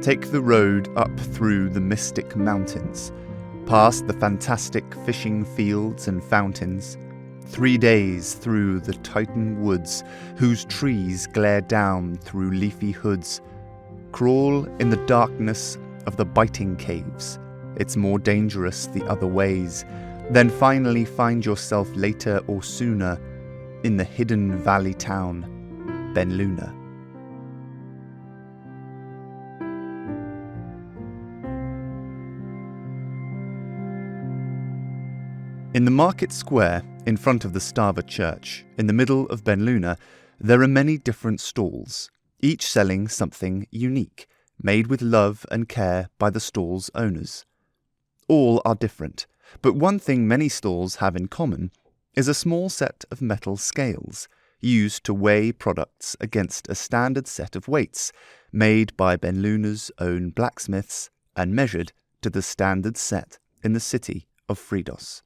Take the road up through the mystic mountains, past the fantastic fishing fields and fountains, 3 days through the Titan woods, whose trees glare down through leafy hoods. Crawl in the darkness of the biting caves, it's more dangerous the other ways. Then finally find yourself later or sooner in the hidden valley town, Benlunar. In the market square, in front of the Stava church, in the middle of Benlunar, there are many different stalls, each selling something unique, made with love and care by the stall's owners. All are different, but one thing many stalls have in common is a small set of metal scales, used to weigh products against a standard set of weights, made by Benlunar's own blacksmiths and measured to the standard set in the city of Fridos.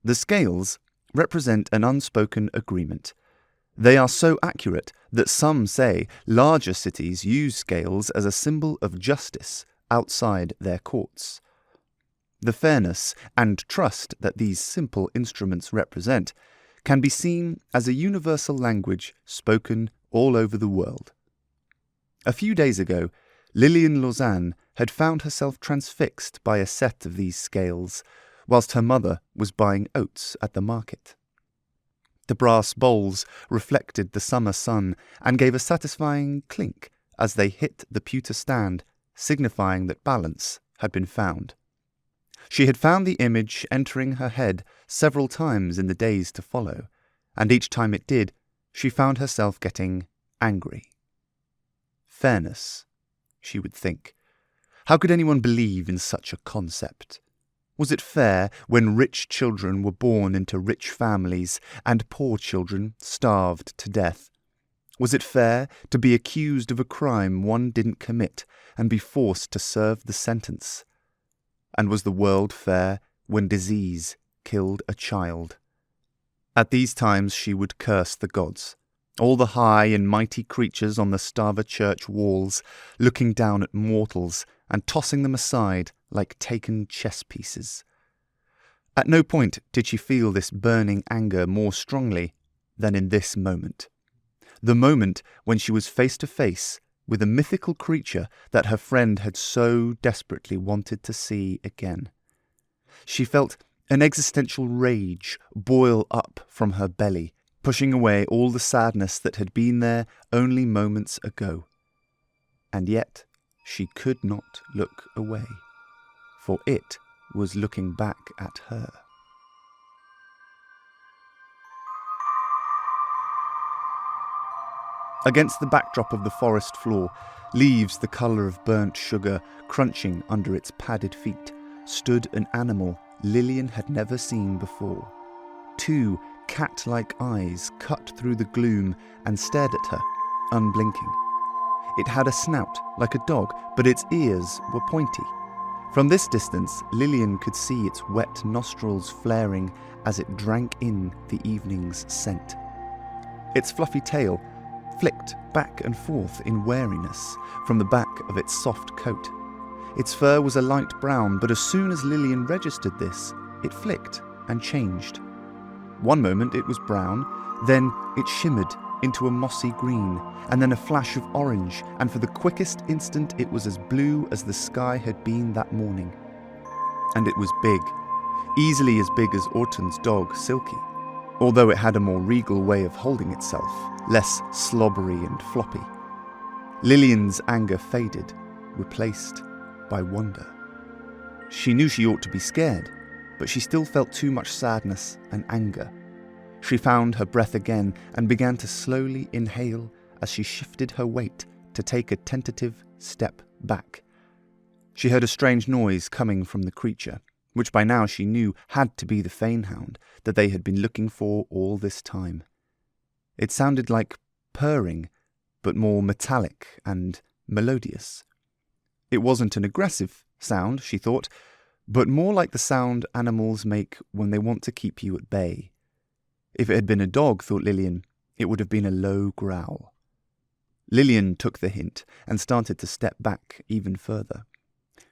The scales represent an unspoken agreement. They are so accurate that some say larger cities use scales as a symbol of justice outside their courts. The fairness and trust that these simple instruments represent can be seen as a universal language spoken all over the world. A few days ago, Lilian Lausanne had found herself transfixed by a set of these scales, whilst her mother was buying oats at the market. The brass bowls reflected the summer sun and gave a satisfying clink as they hit the pewter stand, signifying that balance had been found. She had found the image entering her head several times in the days to follow, and each time it did, she found herself getting angry. Fairness, she would think. How could anyone believe in such a concept? Was it fair when rich children were born into rich families and poor children starved to death? Was it fair to be accused of a crime one didn't commit and be forced to serve the sentence? And was the world fair when disease killed a child? At these times she would curse the gods, all the high and mighty creatures on the Stava church walls, looking down at mortals and tossing them aside like taken chess pieces. At no point did she feel this burning anger more strongly than in this moment. The moment when she was face to face with a mythical creature that her friend had so desperately wanted to see again. She felt an existential rage boil up from her belly, pushing away all the sadness that had been there only moments ago. And yet she could not look away, for it was looking back at her. Against the backdrop of the forest floor, leaves the colour of burnt sugar crunching under its padded feet, stood an animal Lilian had never seen before. 2 cat-like eyes cut through the gloom and stared at her, unblinking. It had a snout like a dog, but its ears were pointy. From this distance, Lilian could see its wet nostrils flaring as it drank in the evening's scent. Its fluffy tail flicked back and forth in wariness from the back of its soft coat. Its fur was a light brown, but as soon as Lilian registered this, it flicked and changed. One moment it was brown, then it shimmered into a mossy green, and then a flash of orange, and for the quickest instant it was as blue as the sky had been that morning. And it was big, easily as big as Orton's dog, Silky, although it had a more regal way of holding itself, less slobbery and floppy. Lilian's anger faded, replaced by wonder. She knew she ought to be scared, but she still felt too much sadness and anger. She found her breath again and began to slowly inhale as she shifted her weight to take a tentative step back. She heard a strange noise coming from the creature, which by now she knew had to be the fanehound that they had been looking for all this time. It sounded like purring, but more metallic and melodious. It wasn't an aggressive sound, she thought, but more like the sound animals make when they want to keep you at bay. If it had been a dog, thought Lilian, it would have been a low growl. Lilian took the hint and started to step back even further.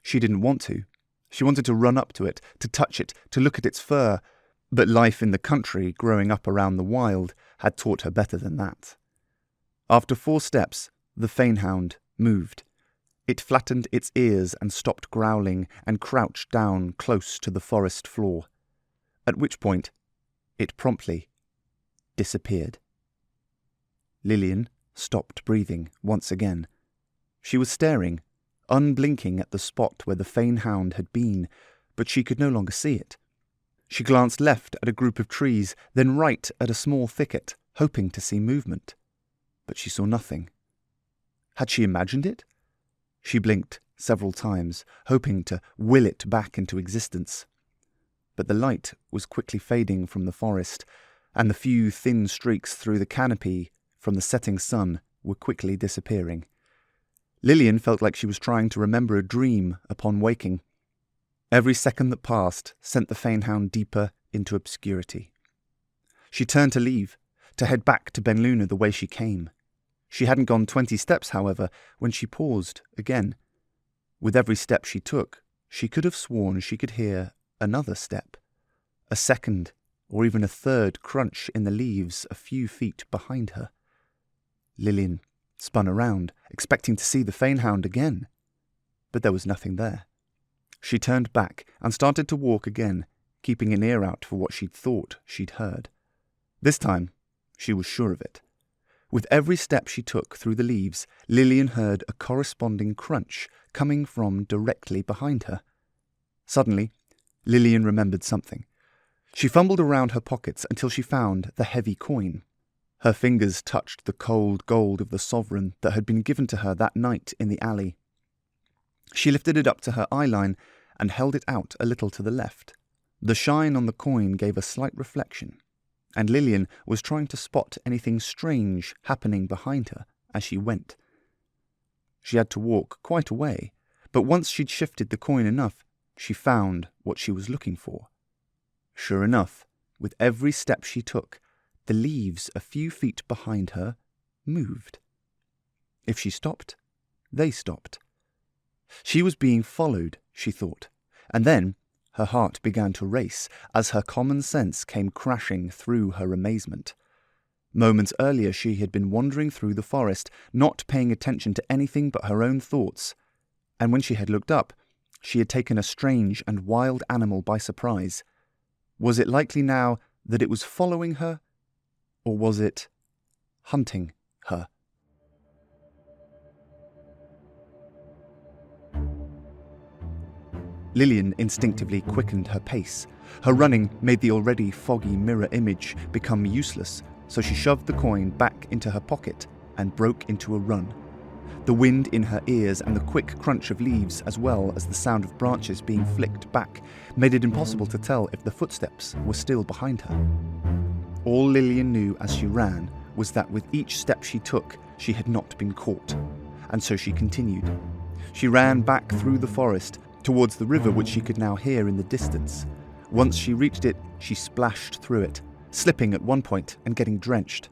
She didn't want to. She wanted to run up to it, to touch it, to look at its fur, but life in the country, growing up around the wild, had taught her better than that. After 4 steps, the fanehound moved. It flattened its ears and stopped growling and crouched down close to the forest floor, at which point it promptly disappeared. Lilian stopped breathing once again. She was staring, unblinking at the spot where the fanehound had been, but she could no longer see it. She glanced left at a group of trees, then right at a small thicket, hoping to see movement. But she saw nothing. Had she imagined it? She blinked several times, hoping to will it back into existence. But the light was quickly fading from the forest, and the few thin streaks through the canopy from the setting sun were quickly disappearing. Lilian felt like she was trying to remember a dream upon waking. Every second that passed sent the fanehound deeper into obscurity. She turned to leave, to head back to Benlunar the way she came. She hadn't gone 20 steps, however, when she paused again. With every step she took, she could have sworn she could hear another step, a second or even a third crunch in the leaves a few feet behind her. Lilian spun around, expecting to see the fanehound again, but there was nothing there. She turned back and started to walk again, keeping an ear out for what she'd thought she'd heard. This time, she was sure of it. With every step she took through the leaves, Lilian heard a corresponding crunch coming from directly behind her. Suddenly, Lilian remembered something. She fumbled around her pockets until she found the heavy coin. Her fingers touched the cold gold of the sovereign that had been given to her that night in the alley. She lifted it up to her eyeline and held it out a little to the left. The shine on the coin gave a slight reflection, and Lilian was trying to spot anything strange happening behind her as she went. She had to walk quite a way, but once she'd shifted the coin enough, she found what she was looking for. Sure enough, with every step she took, the leaves a few feet behind her moved. If she stopped, they stopped. She was being followed, she thought, and then her heart began to race as her common sense came crashing through her amazement. Moments earlier she had been wandering through the forest, not paying attention to anything but her own thoughts, and when she had looked up, she had taken a strange and wild animal by surprise. Was it likely now that it was following her, or was it hunting her? Lilian instinctively quickened her pace. Her running made the already foggy mirror image become useless, so she shoved the coin back into her pocket and broke into a run. The wind in her ears and the quick crunch of leaves, as well as the sound of branches being flicked back, made it impossible to tell if the footsteps were still behind her. All Lilian knew as she ran was that with each step she took, she had not been caught, and so she continued. She ran back through the forest, towards the river which she could now hear in the distance. Once she reached it, she splashed through it, slipping at one point and getting drenched.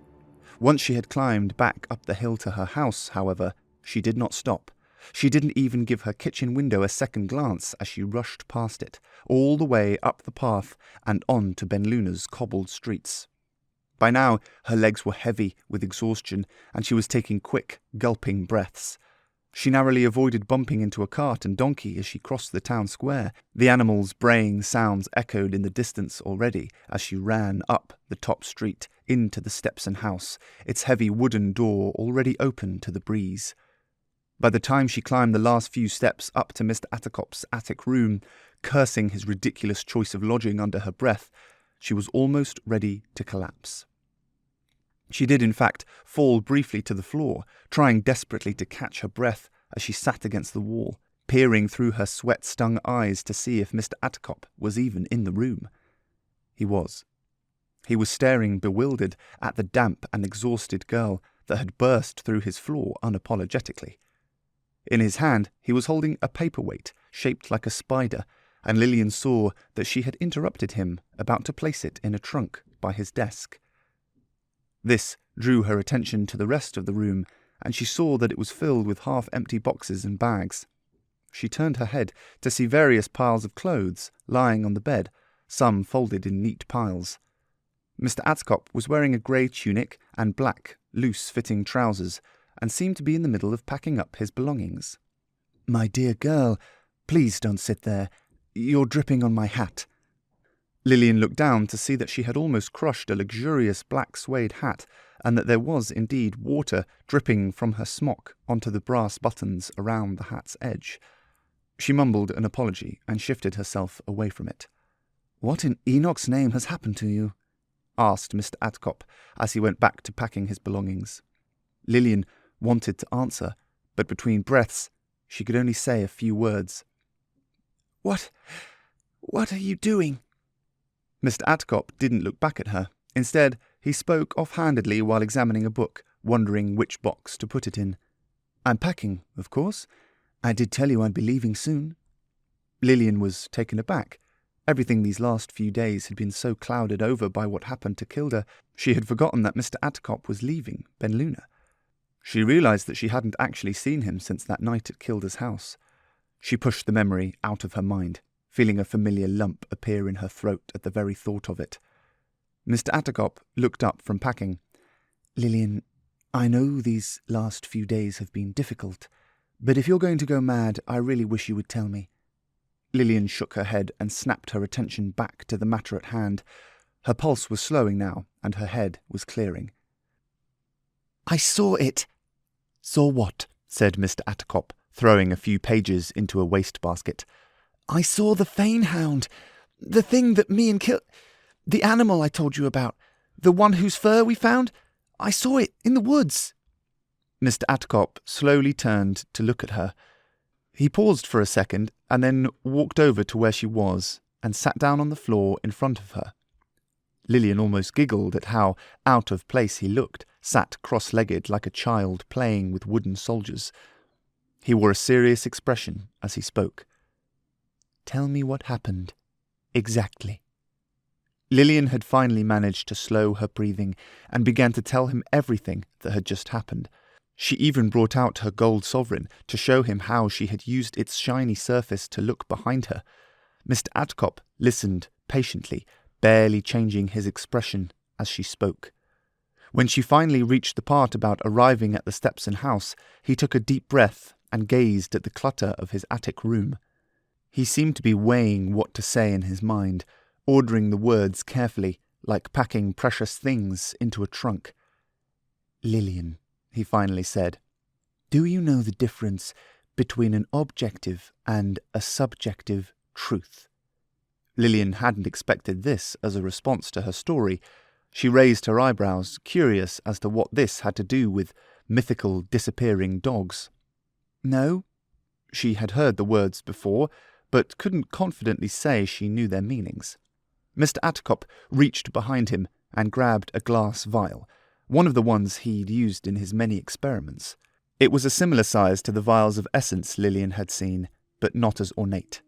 Once she had climbed back up the hill to her house, however, she did not stop. She didn't even give her kitchen window a second glance as she rushed past it, all the way up the path and on to Benlunar's cobbled streets. By now, her legs were heavy with exhaustion, and she was taking quick, gulping breaths. She narrowly avoided bumping into a cart and donkey as she crossed the town square. The animal's braying sounds echoed in the distance already as she ran up the top street into the Stepson house, its heavy wooden door already open to the breeze. By the time she climbed the last few steps up to Mr. Attercop's attic room, cursing his ridiculous choice of lodging under her breath, she was almost ready to collapse. She did, in fact, fall briefly to the floor, trying desperately to catch her breath as she sat against the wall, peering through her sweat-stung eyes to see if Mr. Attercop was even in the room. He was. He was staring bewildered at the damp and exhausted girl that had burst through his floor unapologetically. In his hand, he was holding a paperweight shaped like a spider, and Lilian saw that she had interrupted him, about to place it in a trunk by his desk. This drew her attention to the rest of the room and she saw that it was filled with half-empty boxes and bags. She turned her head to see various piles of clothes lying on the bed, some folded in neat piles. Mr. Atcop was wearing a grey tunic and black, loose-fitting trousers, and seemed to be in the middle of packing up his belongings. "My dear girl, please don't sit there. You're dripping on my hat." Lilian looked down to see that she had almost crushed a luxurious black suede hat, and that there was indeed water dripping from her smock onto the brass buttons around the hat's edge. She mumbled an apology and shifted herself away from it. "What in Enoch's name has happened to you?" asked Mr. Atcop as he went back to packing his belongings. Lilian wanted to answer, but between breaths she could only say a few words. What are you doing?" Mr. Atcop didn't look back at her. Instead, he spoke offhandedly while examining a book, wondering which box to put it in. "I'm packing, of course. I did tell you I'd be leaving soon." Lilian was taken aback. Everything these last few days had been so clouded over by what happened to Kilda, she had forgotten that Mr. Atcop was leaving Benlunar. She realised that she hadn't actually seen him since that night at Kilda's house. She pushed the memory out of her mind, feeling a familiar lump appear in her throat at the very thought of it. Mr. Atcop looked up from packing. "Lilian, I know these last few days have been difficult, but if you're going to go mad, I really wish you would tell me." Lilian shook her head and snapped her attention back to the matter at hand. Her pulse was slowing now, and her head was clearing. "I saw it." "Saw what?" said Mr. Atcop, throwing a few pages into a wastebasket. "I saw the Fanehound, the thing that me and the animal I told you about, the one whose fur we found. I saw it in the woods." Mr. Atcop slowly turned to look at her. He paused for a second and then walked over to where she was and sat down on the floor in front of her. Lilian almost giggled at how out of place he looked, sat cross-legged like a child playing with wooden soldiers. He wore a serious expression as he spoke. "Tell me what happened. Exactly." Lilian had finally managed to slow her breathing and began to tell him everything that had just happened. She even brought out her gold sovereign to show him how she had used its shiny surface to look behind her. Mr. Atcop listened patiently, barely changing his expression as she spoke. When she finally reached the part about arriving at the Stepson house, he took a deep breath and gazed at the clutter of his attic room. He seemed to be weighing what to say in his mind, ordering the words carefully, like packing precious things into a trunk. "Lilian," he finally said, "do you know the difference between an objective and a subjective truth?" Lilian hadn't expected this as a response to her story. She raised her eyebrows, curious as to what this had to do with mythical disappearing dogs. No, she had heard the words before, but couldn't confidently say she knew their meanings. Mr. Atcop reached behind him and grabbed a glass vial, one of the ones he'd used in his many experiments. It was a similar size to the vials of essence Lilian had seen, but not as ornate.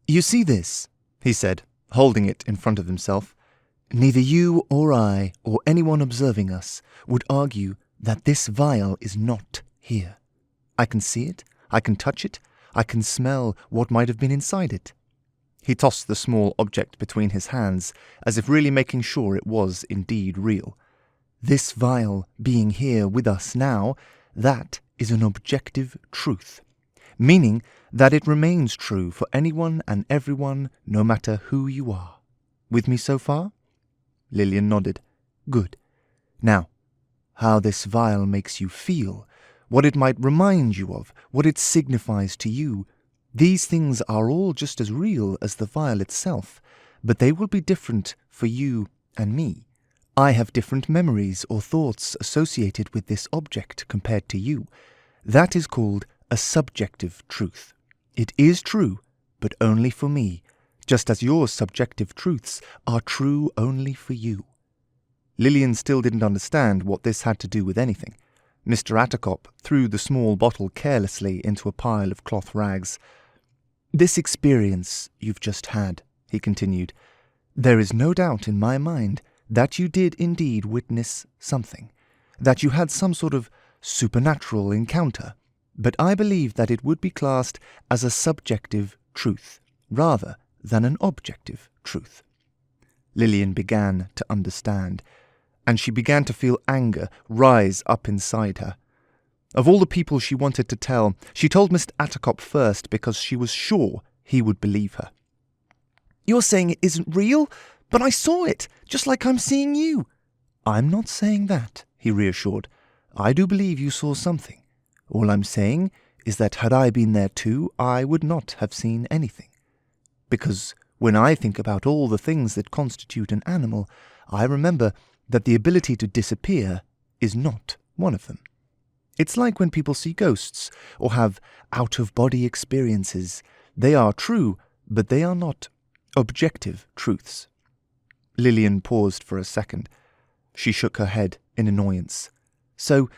"You see this?" he said, holding it in front of himself. "Neither you or I or anyone observing us would argue that this vial is not here. I can see it, I can touch it, I can smell what might have been inside it." He tossed the small object between his hands, as if really making sure it was indeed real. "This vial being here with us now, that is an objective truth, meaning that it remains true for anyone and everyone, no matter who you are. With me so far?" Lilian nodded. "Good. Now, how this vial makes you feel, what it might remind you of, what it signifies to you, these things are all just as real as the vial itself, but they will be different for you and me. I have different memories or thoughts associated with this object compared to you. That is called a subjective truth. It is true, but only for me, just as your subjective truths are true only for you." Lilian still didn't understand what this had to do with anything. Mr. Atcop threw the small bottle carelessly into a pile of cloth rags. "This experience you've just had," he continued, "there is no doubt in my mind that you did indeed witness something, that you had some sort of supernatural encounter, but I believe that it would be classed as a subjective truth rather than an objective truth. Lilian began to understand, and she began to feel anger rise up inside her. Of all the people she wanted to tell, she told Mr. Attercop first because she was sure he would believe her. "You're saying it isn't real, but I saw it, just like I'm seeing you." "I'm not saying that," he reassured. "I do believe you saw something. All I'm saying is that had I been there too, I would not have seen anything. Because when I think about all the things that constitute an animal, I remember that the ability to disappear is not one of them. It's like when people see ghosts or have out-of-body experiences. They are true, but they are not objective truths." Lilian paused for a second. She shook her head in annoyance. "So,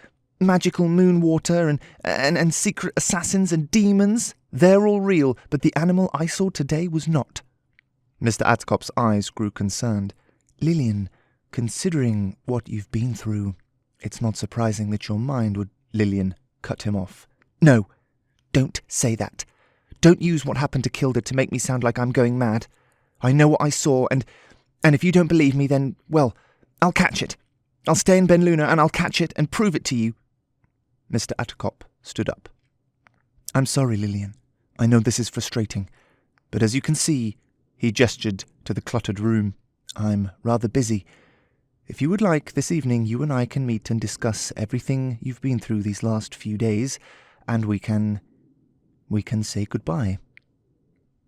magical moon water and secret assassins and demons, they're all real, but the animal I saw today was not." Mr. Attercop's eyes grew concerned. "Lilian, considering what you've been through, it's not surprising that your mind would—" Lilian cut him off. "No, don't say that. Don't use what happened to Kilda to make me sound like I'm going mad. I know what I saw, and if you don't believe me, then, well, I'll catch it. I'll stay in Benlunar and I'll catch it and prove it to you." Mr. Attercop stood up. "I'm sorry, Lilian. I know this is frustrating, but as you can see," he gestured to the cluttered room, "I'm rather busy. If you would like, this evening you and I can meet and discuss everything you've been through these last few days, and we can say goodbye."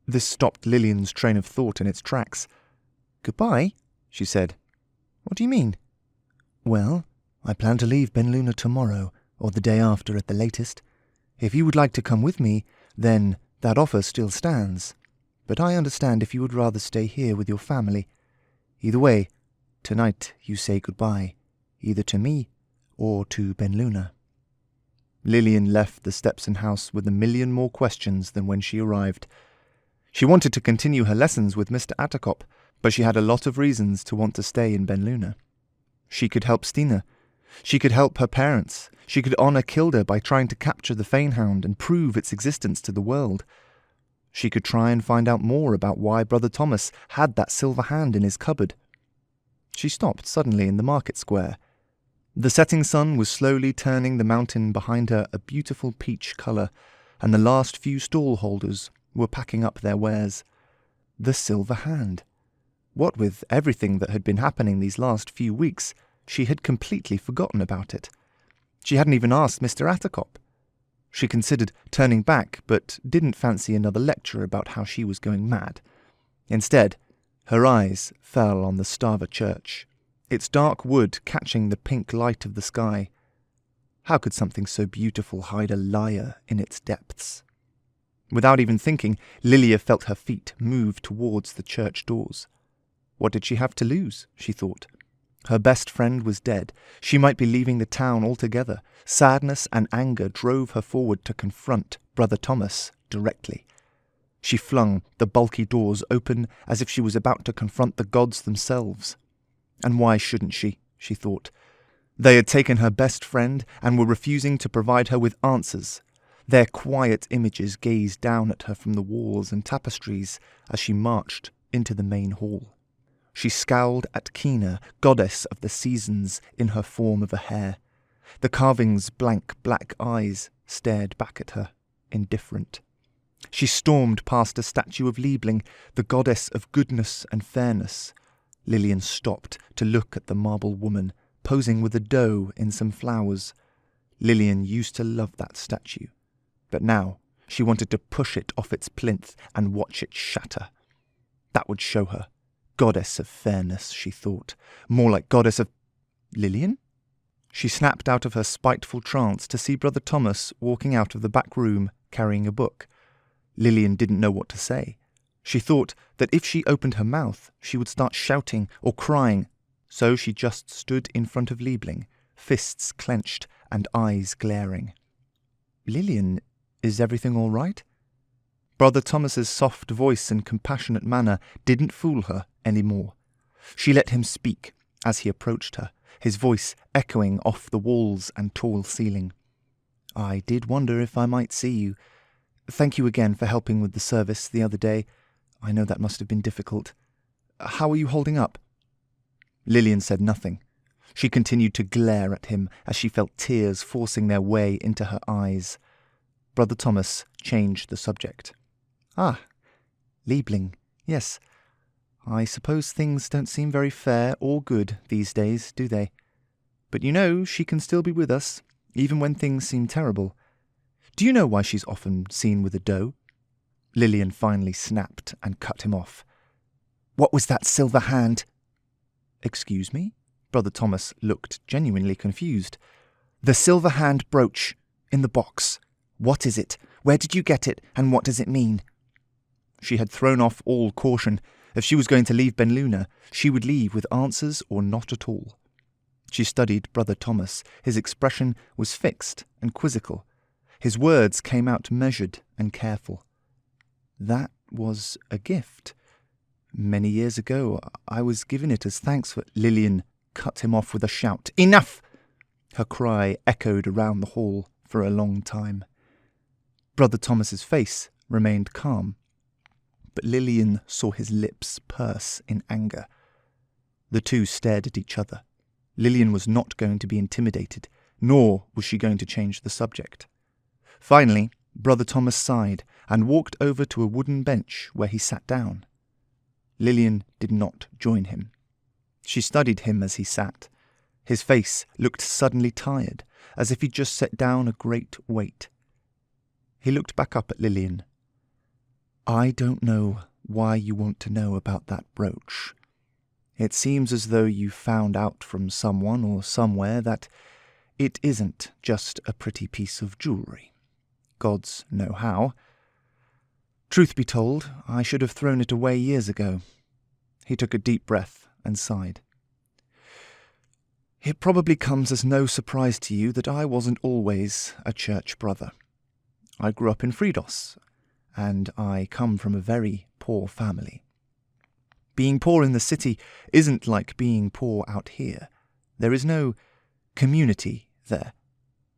This stopped Lilian's train of thought in its tracks. "Goodbye?" she said. "What do you mean?" "Well, I plan to leave Benlunar tomorrow, or the day after at the latest. If you would like to come with me, then that offer still stands. But I understand if you would rather stay here with your family. Either way, tonight you say goodbye, either to me or to Benlunar." Lilian left the Stepson house with a million more questions than when she arrived. She wanted to continue her lessons with Mr. Attercop, but she had a lot of reasons to want to stay in Benlunar. She could help Stina. She could help her parents. She could honour Kilda by trying to capture the Fanehound and prove its existence to the world. She could try and find out more about why Brother Thomas had that silver hand in his cupboard. She stopped suddenly in the market square. The setting sun was slowly turning the mountain behind her a beautiful peach colour, and the last few stall holders were packing up their wares. The silver hand. What with everything that had been happening these last few weeks, she had completely forgotten about it. She hadn't even asked Mr. Attercop. She considered turning back, but didn't fancy another lecture about how she was going mad. Instead, her eyes fell on the Stava church, its dark wood catching the pink light of the sky. How could something so beautiful hide a liar in its depths? Without even thinking, Lilia felt her feet move towards the church doors. What did she have to lose, she thought. Her best friend was dead. She might be leaving the town altogether. Sadness and anger drove her forward to confront Brother Thomas directly. She flung the bulky doors open as if she was about to confront the gods themselves. And why shouldn't she thought. They had taken her best friend and were refusing to provide her with answers. Their quiet images gazed down at her from the walls and tapestries as she marched into the main hall. She scowled at Kina, goddess of the seasons, in her form of a hare. The carving's blank black eyes stared back at her, indifferent. She stormed past a statue of Liebling, the goddess of goodness and fairness. Lilian stopped to look at the marble woman, posing with a doe in some flowers. Lilian used to love that statue, but now she wanted to push it off its plinth and watch it shatter. That would show her. Goddess of fairness, she thought. More like goddess of... Lilian? She snapped out of her spiteful trance to see Brother Thomas walking out of the back room carrying a book. Lilian didn't know what to say. She thought that if she opened her mouth, she would start shouting or crying, so she just stood in front of Liebling, fists clenched and eyes glaring. Lilian, is everything all right? Brother Thomas's soft voice and compassionate manner didn't fool her any more. She let him speak as he approached her, his voice echoing off the walls and tall ceiling. "I did wonder if I might see you. Thank you again for helping with the service the other day. I know that must have been difficult. How are you holding up?" Lilian said nothing. She continued to glare at him as she felt tears forcing their way into her eyes. Brother Thomas changed the subject. "Ah, Liebling, yes. I suppose things don't seem very fair or good these days, do they? But you know she can still be with us, even when things seem terrible. Do you know why she's often seen with a doe?" Lilian finally snapped and cut him off. "What was that silver hand?" "Excuse me?" Brother Thomas looked genuinely confused. "The silver hand brooch, in the box. What is it? Where did you get it, and what does it mean?" She had thrown off all caution. If she was going to leave Benlunar, she would leave with answers or not at all. She studied Brother Thomas. His expression was fixed and quizzical. His words came out measured and careful. "That was a gift. Many years ago, I was given it as thanks for—" Lilian cut him off with a shout. "Enough!" Her cry echoed around the hall for a long time. Brother Thomas's face remained calm, but Lilian saw his lips purse in anger. The two stared at each other. Lilian was not going to be intimidated, nor was she going to change the subject. Finally, Brother Thomas sighed and walked over to a wooden bench where he sat down. Lilian did not join him. She studied him as he sat. His face looked suddenly tired, as if he'd just set down a great weight. He looked back up at Lilian. "I don't know why you want to know about that brooch. It seems as though you found out from someone or somewhere that it isn't just a pretty piece of jewellery. Gods know how. Truth be told, I should have thrown it away years ago." He took a deep breath and sighed. "It probably comes as no surprise to you that I wasn't always a church brother. I grew up in Fridos, and I come from a very poor family. Being poor in the city isn't like being poor out here. There is no community there.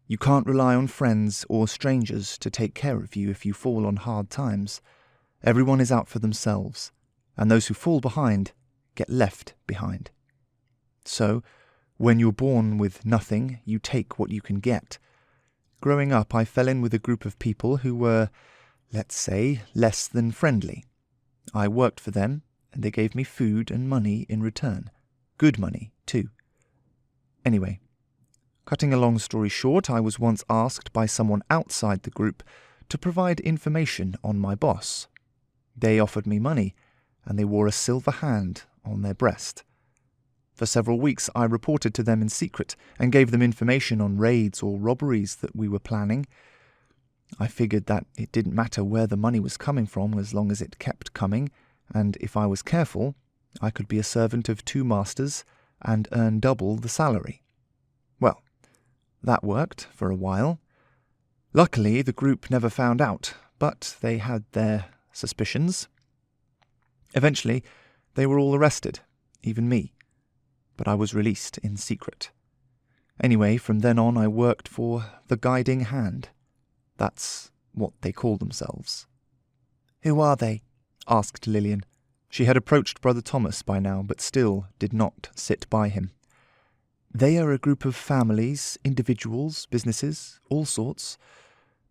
You can't rely on friends or strangers to take care of you if you fall on hard times. Everyone is out for themselves, and those who fall behind get left behind. So, when you're born with nothing, you take what you can get. Growing up, I fell in with a group of people who were, let's say, less than friendly. I worked for them, and they gave me food and money in return. Good money, too. Anyway, cutting a long story short, I was once asked by someone outside the group to provide information on my boss. They offered me money, and they wore a silver hand on their breast. For several weeks I reported to them in secret and gave them information on raids or robberies that we were planning. I figured that it didn't matter where the money was coming from as long as it kept coming, and if I was careful, I could be a servant of 2 masters and earn double the salary. Well, that worked for a while. Luckily, the group never found out, but they had their suspicions. Eventually, they were all arrested, even me, but I was released in secret. Anyway, from then on I worked for the Guiding Hand. That's what they call themselves." "Who are they?" asked Lilian. She had approached Brother Thomas by now, but still did not sit by him. "They are a group of families, individuals, businesses, all sorts.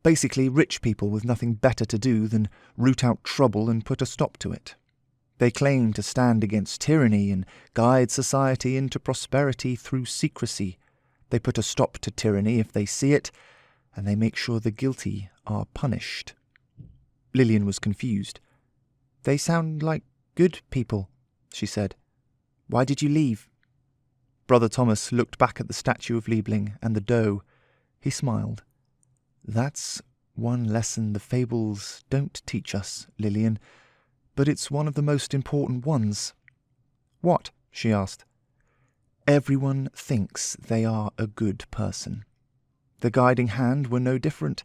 Basically rich people with nothing better to do than root out trouble and put a stop to it. They claim to stand against tyranny and guide society into prosperity through secrecy. They put a stop to tyranny if they see it, and they make sure the guilty are punished." Lilian was confused. "They sound like good people," she said. "Why did you leave?" Brother Thomas looked back at the statue of Liebling and the doe. He smiled. "That's one lesson the fables don't teach us, Lilian, but it's one of the most important ones." "What?" she asked. "Everyone thinks they are a good person. The Guiding Hand were no different.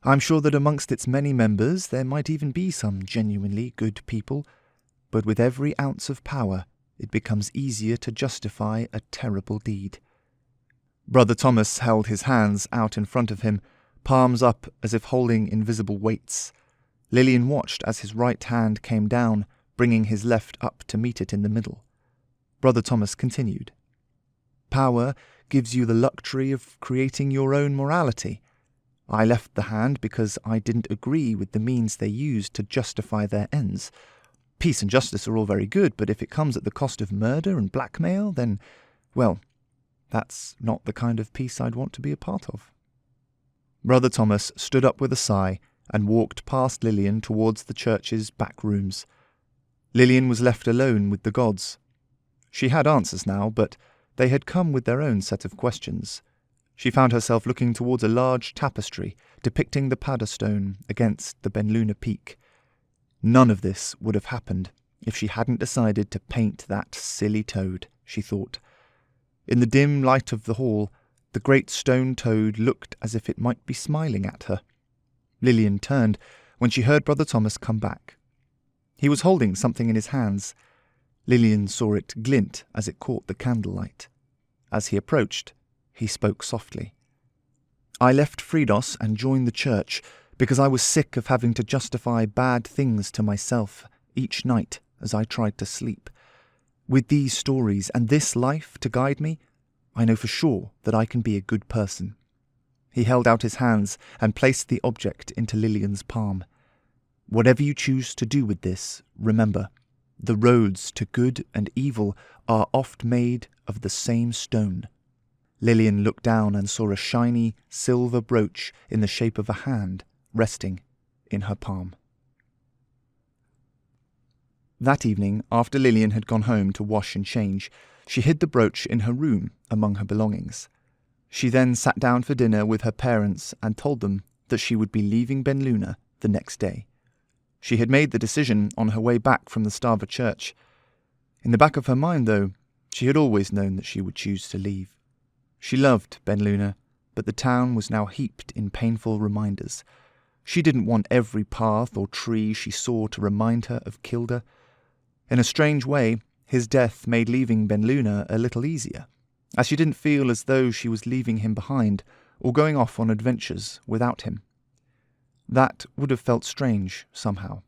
I'm sure that amongst its many members there might even be some genuinely good people, but with every ounce of power it becomes easier to justify a terrible deed. Brother Thomas held his hands out in front of him, palms up as if holding invisible weights. Lilian watched as his right hand came down, bringing his left up to meet it in the middle. Brother Thomas continued. Power gives you the luxury of creating your own morality. I left the hand because I didn't agree with the means they used to justify their ends. Peace and justice are all very good, but if it comes at the cost of murder and blackmail, then, well, that's not the kind of peace I'd want to be a part of. Brother Thomas stood up with a sigh and walked past Lilian towards the church's back rooms. Lilian was left alone with the gods. She had answers now, but they had come with their own set of questions. She found herself looking towards a large tapestry depicting the Paddestone against the Benlunar peak. None of this would have happened if she hadn't decided to paint that silly toad, she thought. In the dim light of the hall, the great stone toad looked as if it might be smiling at her. Lilian turned when she heard Brother Thomas come back. He was holding something in his hands. Lilian saw it glint as it caught the candlelight. As he approached, he spoke softly. I left Fridos and joined the church because I was sick of having to justify bad things to myself each night as I tried to sleep. With these stories and this life to guide me, I know for sure that I can be a good person. He held out his hands and placed the object into Lilian's palm. Whatever you choose to do with this, remember, the roads to good and evil are oft made of the same stone. Lilian looked down and saw a shiny silver brooch in the shape of a hand resting in her palm. That evening, after Lilian had gone home to wash and change, she hid the brooch in her room among her belongings. She then sat down for dinner with her parents and told them that she would be leaving Benlunar the next day. She had made the decision on her way back from the Stava church. In the back of her mind, though, she had always known that she would choose to leave. She loved Benlunar, but the town was now heaped in painful reminders. She didn't want every path or tree she saw to remind her of Kilda. In a strange way, his death made leaving Benlunar a little easier, as she didn't feel as though she was leaving him behind or going off on adventures without him. That would have felt strange, somehow.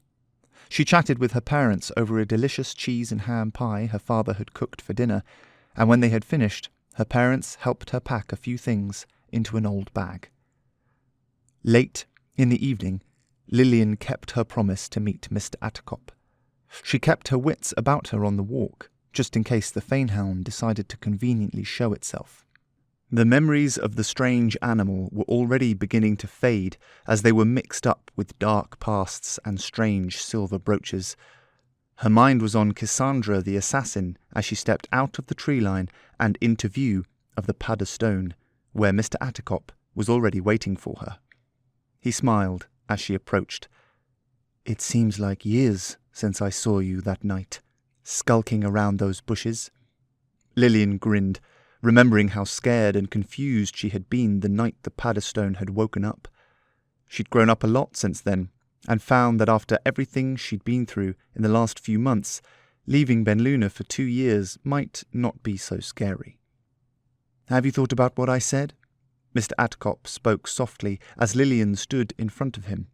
She chatted with her parents over a delicious cheese and ham pie her father had cooked for dinner, and when they had finished, her parents helped her pack a few things into an old bag. Late in the evening, Lilian kept her promise to meet Mr. Attercop. She kept her wits about her on the walk, just in case the fanehound decided to conveniently show itself. The memories of the strange animal were already beginning to fade as they were mixed up with dark pasts and strange silver brooches. Her mind was on Cassandra the assassin as she stepped out of the tree line and into view of the Paddestone, where Mr. Attercop was already waiting for her. He smiled as she approached. It seems like years since I saw you that night, skulking around those bushes. Lilian grinned, remembering how scared and confused she had been the night the Paddestone had woken up. She'd grown up a lot since then, and found that after everything she'd been through in the last few months, leaving Benlunar for 2 years might not be so scary. Have you thought about what I said? Mr. Attercop spoke softly as Lilian stood in front of him.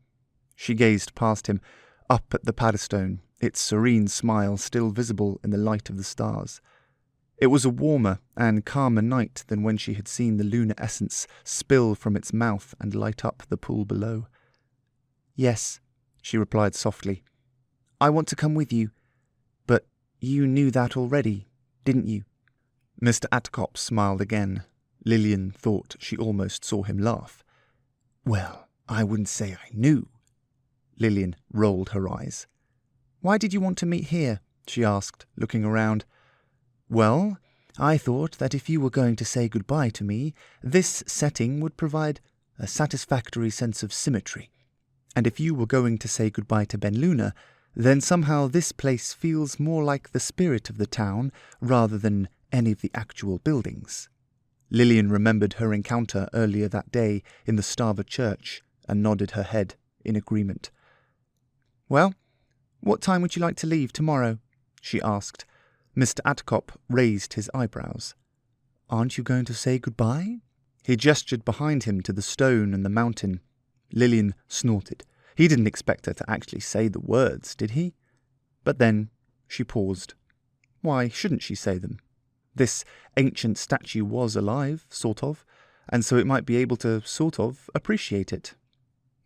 She gazed past him, up at the Paddestone, its serene smile still visible in the light of the stars. It was a warmer and calmer night than when she had seen the lunar essence spill from its mouth and light up the pool below. Yes, she replied softly. I want to come with you. But you knew that already, didn't you? Mr. Attercop smiled again. Lilian thought she almost saw him laugh. Well, I wouldn't say I knew. Lilian rolled her eyes. Why did you want to meet here? She asked, looking around. Well, I thought that if you were going to say goodbye to me, this setting would provide a satisfactory sense of symmetry. And if you were going to say goodbye to Benlunar, then somehow this place feels more like the spirit of the town rather than any of the actual buildings. Lilian remembered her encounter earlier that day in the Stava church and nodded her head in agreement. Well, what time would you like to leave tomorrow? She asked. Mr. Attercop raised his eyebrows. "Aren't you going to say goodbye?" He gestured behind him to the stone and the mountain. Lilian snorted. He didn't expect her to actually say the words, did he? But then she paused. Why shouldn't she say them? This ancient statue was alive, sort of, and so it might be able to, sort of, appreciate it.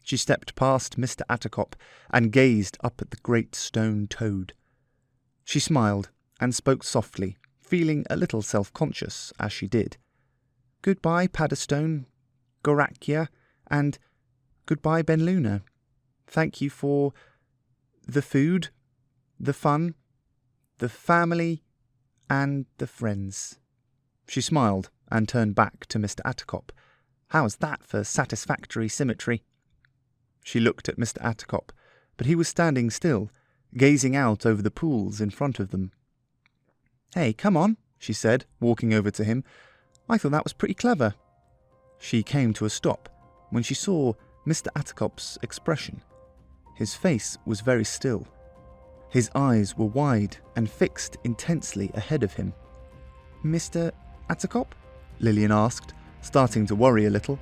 She stepped past Mr. Attercop and gazed up at the great stone toad. She smiled and spoke softly, feeling a little self-conscious as she did. "Goodbye, Paddestone, Gorakia, and goodbye, Benlunar. Thank you for the food, the fun, the family, and the friends." She smiled and turned back to Mr. Attercop. "How's that for satisfactory symmetry?" She looked at Mr. Attercop, but he was standing still, gazing out over the pools in front of them. "Hey, come on," she said, walking over to him. "I thought that was pretty clever." She came to a stop when she saw Mr. Attercop's expression. His face was very still. His eyes were wide and fixed intensely ahead of him. "Mr. Attercop?" Lilian asked, starting to worry a little.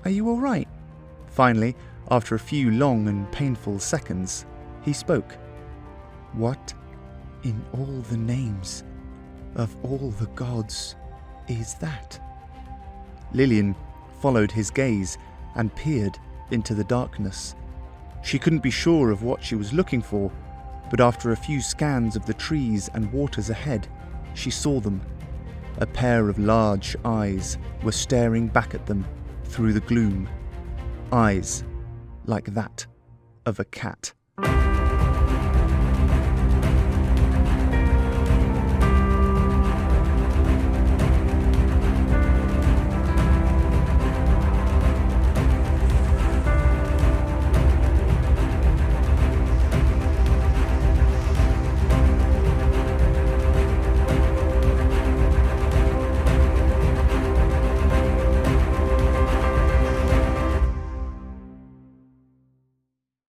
"Are you all right?" Finally, after a few long and painful seconds, he spoke. "What in all the names of all the gods is that?" Lilian followed his gaze and peered into the darkness. She couldn't be sure of what she was looking for, but after a few scans of the trees and waters ahead, she saw them. A pair of large eyes were staring back at them through the gloom. Eyes like that of a cat.